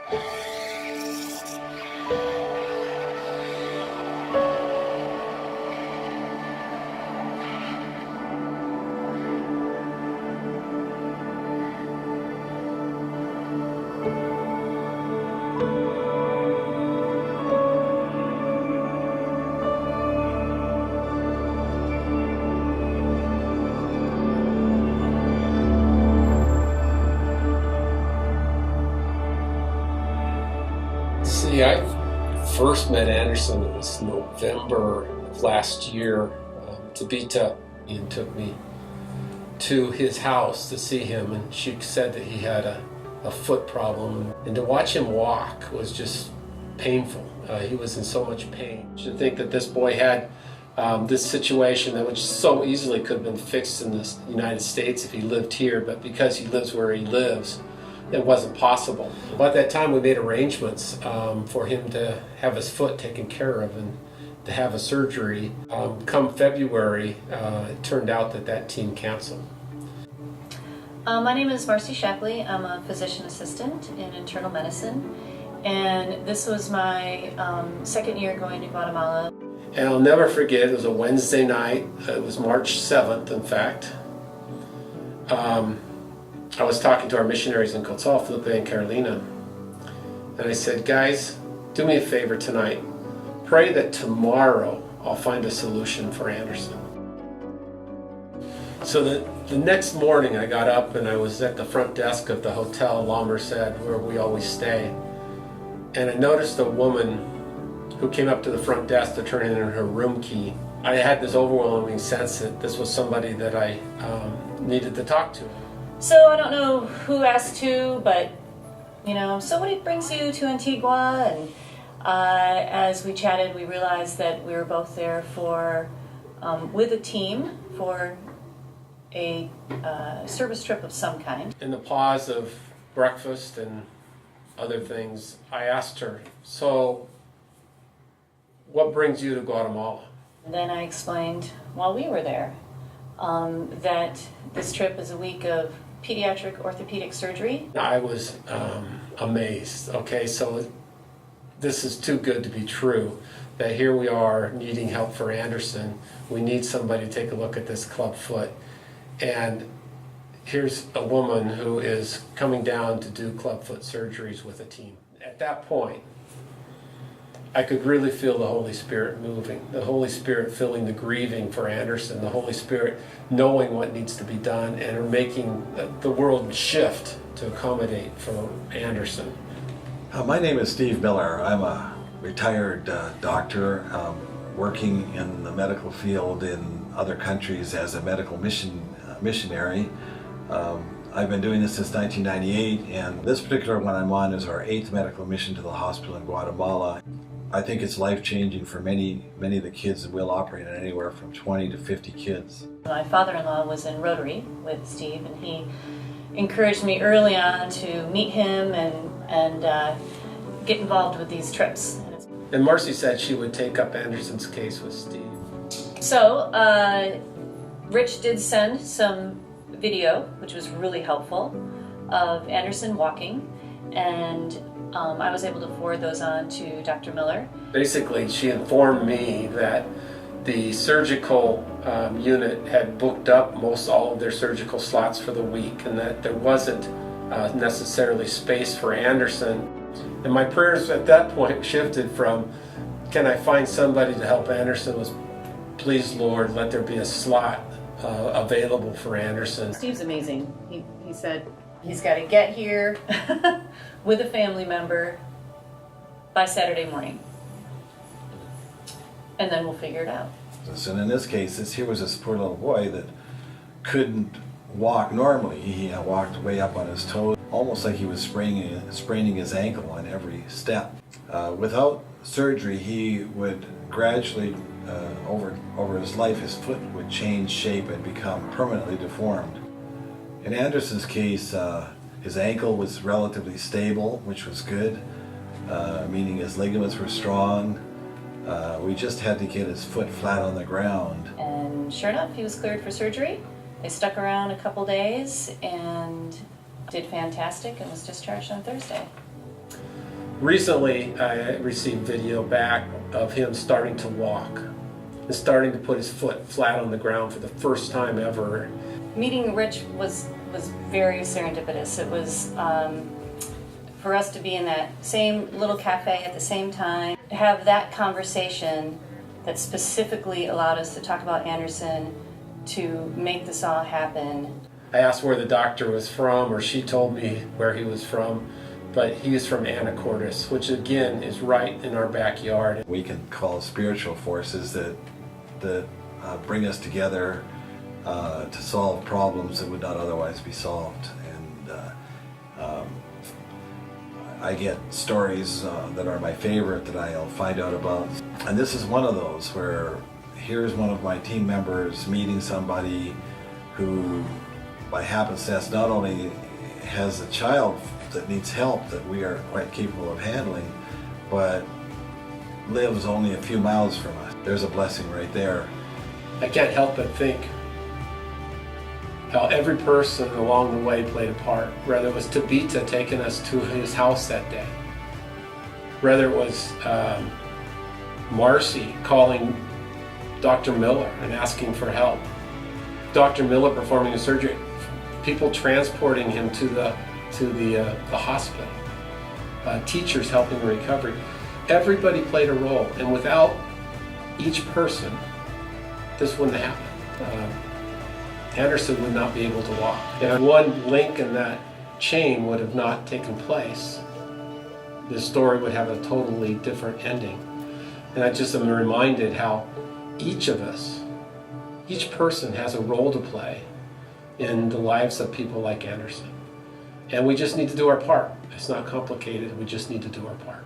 See, I first met Anderson, it was November of last year. Tabitha Ian took me to his house to see him, and she said that he had a foot problem. And to watch him walk was just painful. He was in so much pain. To think that this boy had this situation that which so easily could have been fixed in the United States if he lived here, but because he lives where he lives, it wasn't possible. But at that time we made arrangements for him to have his foot taken care of and to have a surgery. Come February, it turned out that team canceled. My name is Marcy Shapley. I'm a physician assistant in internal medicine, and this was my second year going to Guatemala. And I'll never forget, it was a Wednesday night. It was March 7th, in fact. I was talking to our missionaries in Coatzacoalcos, Felipe and Carolina, and I said, guys, do me a favor tonight. Pray that tomorrow I'll find a solution for Anderson. So the next morning I got up and I was at the front desk of the hotel La Merced, where we always stay, and I noticed a woman who came up to the front desk to turn in her room key. I had this overwhelming sense that this was somebody that I needed to talk to. So I don't know who asked who, but so what brings you to Antigua? And as we chatted, we realized that we were both there for with a team for a service trip of some kind. In the pause of breakfast and other things, I asked her, so what brings you to Guatemala? And then I explained while we were there that this trip is a week of pediatric orthopedic surgery. I was amazed. Okay, so this is too good to be true, that here we are needing help for Anderson. We need somebody to take a look at this club foot. And here's a woman who is coming down to do clubfoot surgeries with a team. At that point, I could really feel the Holy Spirit moving, the Holy Spirit filling the grieving for Anderson, the Holy Spirit knowing what needs to be done and making the world shift to accommodate for Anderson. My name is Steve Miller. I'm a retired doctor working in the medical field in other countries as a medical missionary. I've been doing this since 1998, and this particular one I'm on is our 8th medical mission to the hospital in Guatemala. I think it's life-changing for many of the kids, and we'll operate on anywhere from 20 to 50 kids. My father-in-law was in Rotary with Steve, and he encouraged me early on to meet him and get involved with these trips. And Marcy said she would take up Anderson's case with Steve. So Rich did send some video, which was really helpful, of Anderson walking, and I was able to forward those on to Dr. Miller. Basically, she informed me that the surgical unit had booked up most all of their surgical slots for the week, and that there wasn't necessarily space for Anderson. And my prayers at that point shifted from, can I find somebody to help Anderson, was, please Lord, let there be a slot available for Anderson. Steve's amazing. He said he's got to get here with a family member by Saturday morning, and then we'll figure it out. And in this case, here was this poor little boy that couldn't walk normally. He walked way up on his toes, almost like he was spraining his ankle on every step. Without surgery, he would gradually, over his life, his foot would change shape and become permanently deformed. In Anderson's case, his ankle was relatively stable, which was good, meaning his ligaments were strong. We just had to get his foot flat on the ground. And sure enough, he was cleared for surgery. They stuck around a couple days and did fantastic and was discharged on Thursday. Recently, I received video back of him starting to walk and starting to put his foot flat on the ground for the first time ever. Meeting Rich was very serendipitous. It was for us to be in that same little cafe at the same time, to have that conversation that specifically allowed us to talk about Anderson, to make this all happen. I asked where the doctor was from, or she told me where he was from, but he is from Anacortes, which again is right in our backyard. We can call spiritual forces that bring us together to solve problems that would not otherwise be solved. And I get stories that are my favorite that I'll find out about. And this is one of those where here's one of my team members meeting somebody who, by happenstance, not only has a child that needs help that we are quite capable of handling, but lives only a few miles from us. There's a blessing right there. I can't help but think how every person along the way played a part. Whether it was Tabitha taking us to his house that day, whether it was Marcy calling Dr. Miller and asking for help, Dr. Miller performing a surgery, people transporting him to the hospital, teachers helping in recovery. Everybody played a role, and without each person, this wouldn't happen. Anderson would not be able to walk. If one link in that chain would have not taken place, the story would have a totally different ending. And I just am reminded how each of us, each person has a role to play in the lives of people like Anderson. And we just need to do our part. It's not complicated, we just need to do our part.